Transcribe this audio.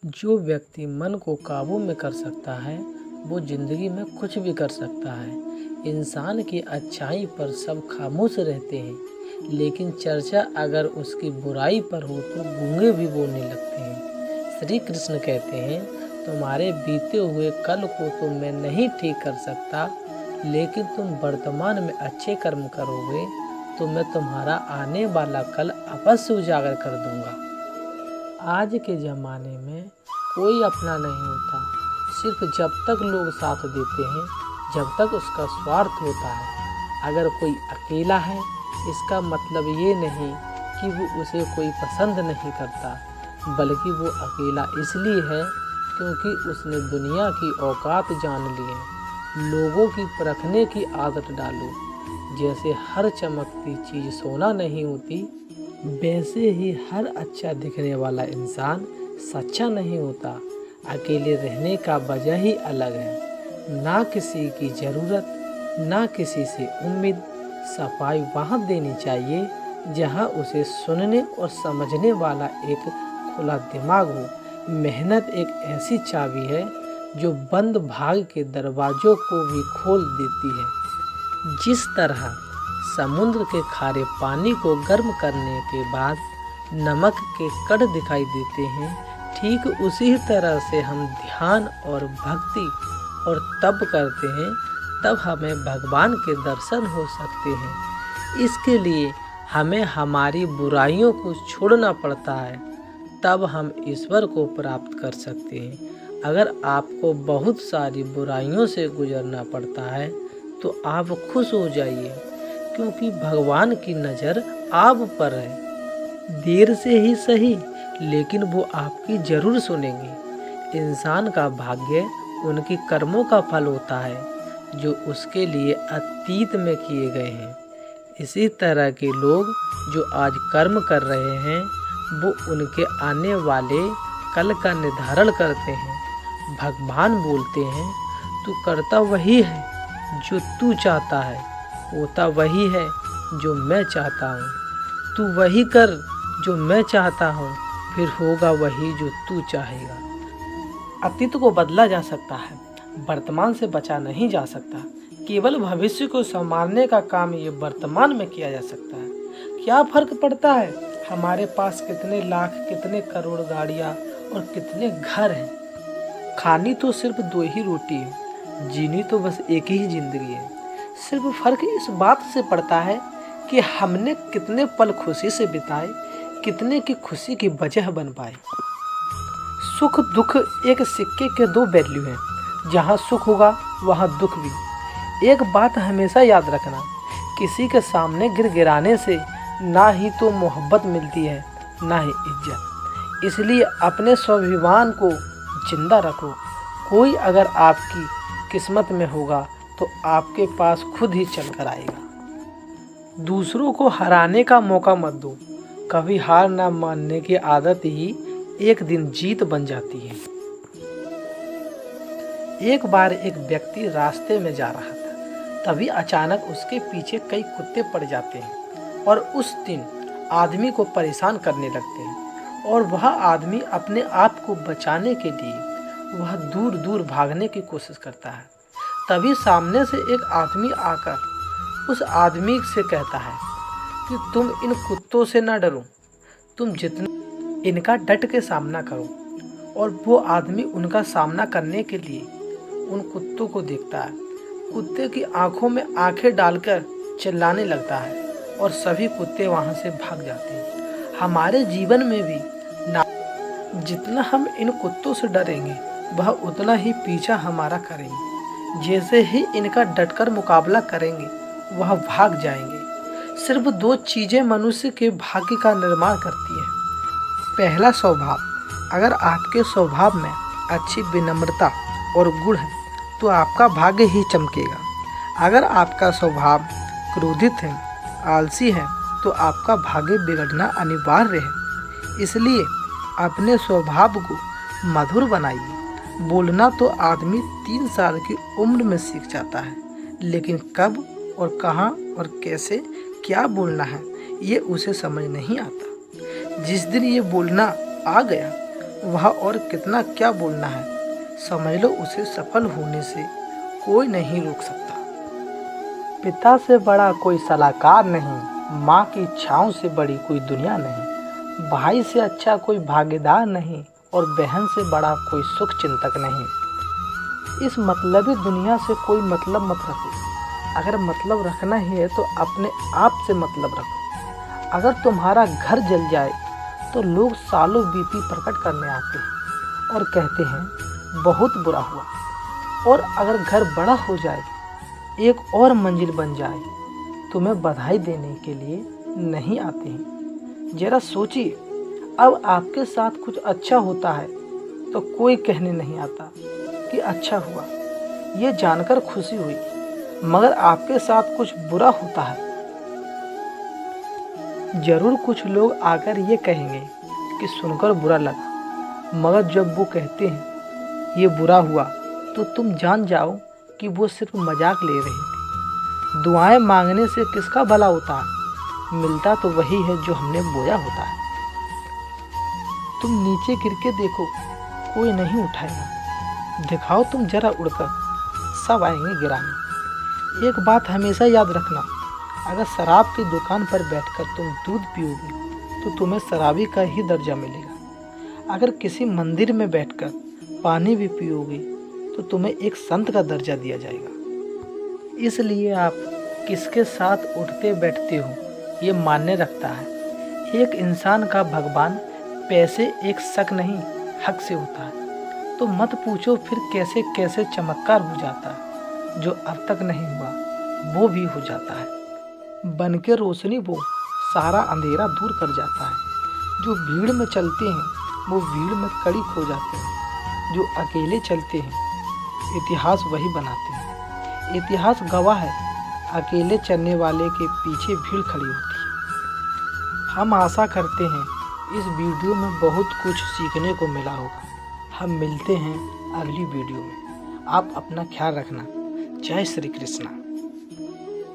जो व्यक्ति मन को काबू में कर सकता है वो ज़िंदगी में कुछ भी कर सकता है। इंसान की अच्छाई पर सब खामोश रहते हैं, लेकिन चर्चा अगर उसकी बुराई पर हो तो गूंगे भी बोलने लगते हैं। श्री कृष्ण कहते हैं, तुम्हारे बीते हुए कल को तो मैं नहीं ठीक कर सकता, लेकिन तुम वर्तमान में अच्छे कर्म करोगे तो मैं तुम्हारा आने वाला कल अवश्य उजागर कर दूंगा। आज के ज़माने में कोई अपना नहीं होता, सिर्फ जब तक लोग साथ देते हैं, जब तक उसका स्वार्थ होता है। अगर कोई अकेला है, इसका मतलब ये नहीं कि वो उसे कोई पसंद नहीं करता, बल्कि वो अकेला इसलिए है क्योंकि उसने दुनिया की औकात जान ली है। लोगों की परखने की आदत डालो। जैसे हर चमकती चीज़ सोना नहीं होती, वैसे ही हर अच्छा दिखने वाला इंसान सच्चा नहीं होता। अकेले रहने का वजह ही अलग है। ना किसी की ज़रूरत, ना किसी से उम्मीद। सफाई वहाँ देनी चाहिए जहाँ उसे सुनने और समझने वाला एक खुला दिमाग हो। मेहनत एक ऐसी चाबी है जो बंद भाग के दरवाज़ों को भी खोल देती है। जिस तरह समुद्र के खारे पानी को गर्म करने के बाद नमक के कण दिखाई देते हैं, ठीक उसी तरह से हम ध्यान और भक्ति और तप करते हैं, तब हमें भगवान के दर्शन हो सकते हैं। इसके लिए हमें हमारी बुराइयों को छोड़ना पड़ता है, तब हम ईश्वर को प्राप्त कर सकते हैं। अगर आपको बहुत सारी बुराइयों से गुजरना पड़ता है तो आप खुश हो जाइए, क्योंकि भगवान की नज़र आप पर है। देर से ही सही, लेकिन वो आपकी ज़रूर सुनेंगे। इंसान का भाग्य उनकी कर्मों का फल होता है जो उसके लिए अतीत में किए गए हैं। इसी तरह के लोग जो आज कर्म कर रहे हैं वो उनके आने वाले कल का निर्धारण करते हैं। भगवान बोलते हैं, तू करता वही है जो तू चाहता है, होता वही है जो मैं चाहता हूँ। तू वही कर जो मैं चाहता हूँ, फिर होगा वही जो तू चाहेगा। अतीत को बदला जा सकता है, वर्तमान से बचा नहीं जा सकता। केवल भविष्य को संभालने का काम ये वर्तमान में किया जा सकता है। क्या फर्क पड़ता है हमारे पास कितने लाख, कितने करोड़ गाड़ियाँ और कितने घर हैं? खानी तो सिर्फ 2 ही रोटी है, जीनी तो बस एक ही जिंदगी है। सिर्फ फर्क इस बात से पड़ता है कि हमने कितने पल खुशी से बिताए, कितने की खुशी की वजह बन पाए। सुख दुख एक सिक्के के 2 वैल्यू हैं, जहाँ सुख होगा वहाँ दुख भी। एक बात हमेशा याद रखना, किसी के सामने गिड़गिड़ाने से ना ही तो मोहब्बत मिलती है, ना ही इज्जत। इसलिए अपने स्वाभिमान को जिंदा रखो। कोई अगर आपकी किस्मत में होगा तो आपके पास खुद ही चल कर आएगा। दूसरों को हराने का मौका मत दो। कभी हार ना मानने की आदत ही एक दिन जीत बन जाती है। एक बार एक व्यक्ति रास्ते में जा रहा था, तभी अचानक उसके पीछे कई कुत्ते पड़ जाते हैं और उस दिन आदमी को परेशान करने लगते हैं। और वह आदमी अपने आप को बचाने के लिए वह दूर दूर भागने की कोशिश करता है। तभी सामने से एक आदमी आकर उस आदमी से कहता है कि तुम इन कुत्तों से ना डरो, तुम जितना इनका डट के सामना करो। और वो आदमी उनका सामना करने के लिए उन कुत्तों को देखता है। कुत्ते की आंखों में आंखें डालकर चिल्लाने लगता है और सभी कुत्ते वहां से भाग जाते हैं। हमारे जीवन में भी ना जितना हम इन कुत्तों से डरेंगे वह उतना ही पीछा हमारा करेंगे। जैसे ही इनका डटकर मुकाबला करेंगे वह भाग जाएंगे। सिर्फ 2 चीज़ें मनुष्य के भाग्य का निर्माण करती हैं। पहला, स्वभाव। अगर आपके स्वभाव में अच्छी विनम्रता और गुण है तो आपका भाग्य ही चमकेगा। अगर आपका स्वभाव क्रोधित है, आलसी है, तो आपका भाग्य बिगड़ना अनिवार्य है। इसलिए अपने स्वभाव को मधुर बनाइए। बोलना तो आदमी 3 साल की उम्र में सीख जाता है, लेकिन कब और कहाँ और कैसे क्या बोलना है ये उसे समझ नहीं आता। जिस दिन ये बोलना आ गया वह और कितना क्या बोलना है, समझ लो उसे सफल होने से कोई नहीं रोक सकता। पिता से बड़ा कोई सलाहकार नहीं, माँ की इच्छाओं से बड़ी कोई दुनिया नहीं, भाई से अच्छा कोई भागीदार नहीं और बहन से बड़ा कोई सुख चिंतक नहीं। इस मतलबी दुनिया से कोई मतलब मत रखो। अगर मतलब रखना ही है तो अपने आप से मतलब रखो। अगर तुम्हारा घर जल जाए तो लोग सालों बीती प्रकट करने आते हैं और कहते हैं बहुत बुरा हुआ, और अगर घर बड़ा हो जाए, एक और मंजिल बन जाए, तुम्हें बधाई देने के लिए नहीं आते हैं। जरा सोचिए, अब आपके साथ कुछ अच्छा होता है तो कोई कहने नहीं आता कि अच्छा हुआ, ये जानकर खुशी हुई, मगर आपके साथ कुछ बुरा होता है, जरूर कुछ लोग आकर ये कहेंगे कि सुनकर बुरा लगा, मगर जब वो कहते हैं ये बुरा हुआ तो तुम जान जाओ कि वो सिर्फ मजाक ले रही थी। दुआएं मांगने से किसका भला होता है, मिलता तो वही है जो हमने बोया होता है। तुम नीचे गिर के देखो, कोई नहीं उठाएगा, दिखाओ तुम जरा उड़कर, सब आएंगे गिराने। एक बात हमेशा याद रखना, अगर शराब की दुकान पर बैठकर तुम दूध पियोगे तो तुम्हें शराबी का ही दर्जा मिलेगा। अगर किसी मंदिर में बैठकर पानी भी पियोगे तो तुम्हें एक संत का दर्जा दिया जाएगा। इसलिए आप किसके साथ उठते बैठते हो ये मान्य रखता है। एक इंसान का भगवान पैसे एक शक नहीं हक से होता है। तो मत पूछो फिर कैसे कैसे चमत्कार हो जाता है, जो अब तक नहीं हुआ वो भी हो जाता है। बन के रोशनी वो सारा अंधेरा दूर कर जाता है। जो भीड़ में चलते हैं वो भीड़ में कड़ी खो जाते हैं। जो अकेले चलते हैं इतिहास वही बनाते हैं। इतिहास गवाह है, अकेले चलने वाले के पीछे भीड़ खड़ी होती है। हम आशा करते हैं इस वीडियो में बहुत कुछ सीखने को मिला होगा। हम मिलते हैं अगली वीडियो में। आप अपना ख्याल रखना। जय श्री कृष्णा।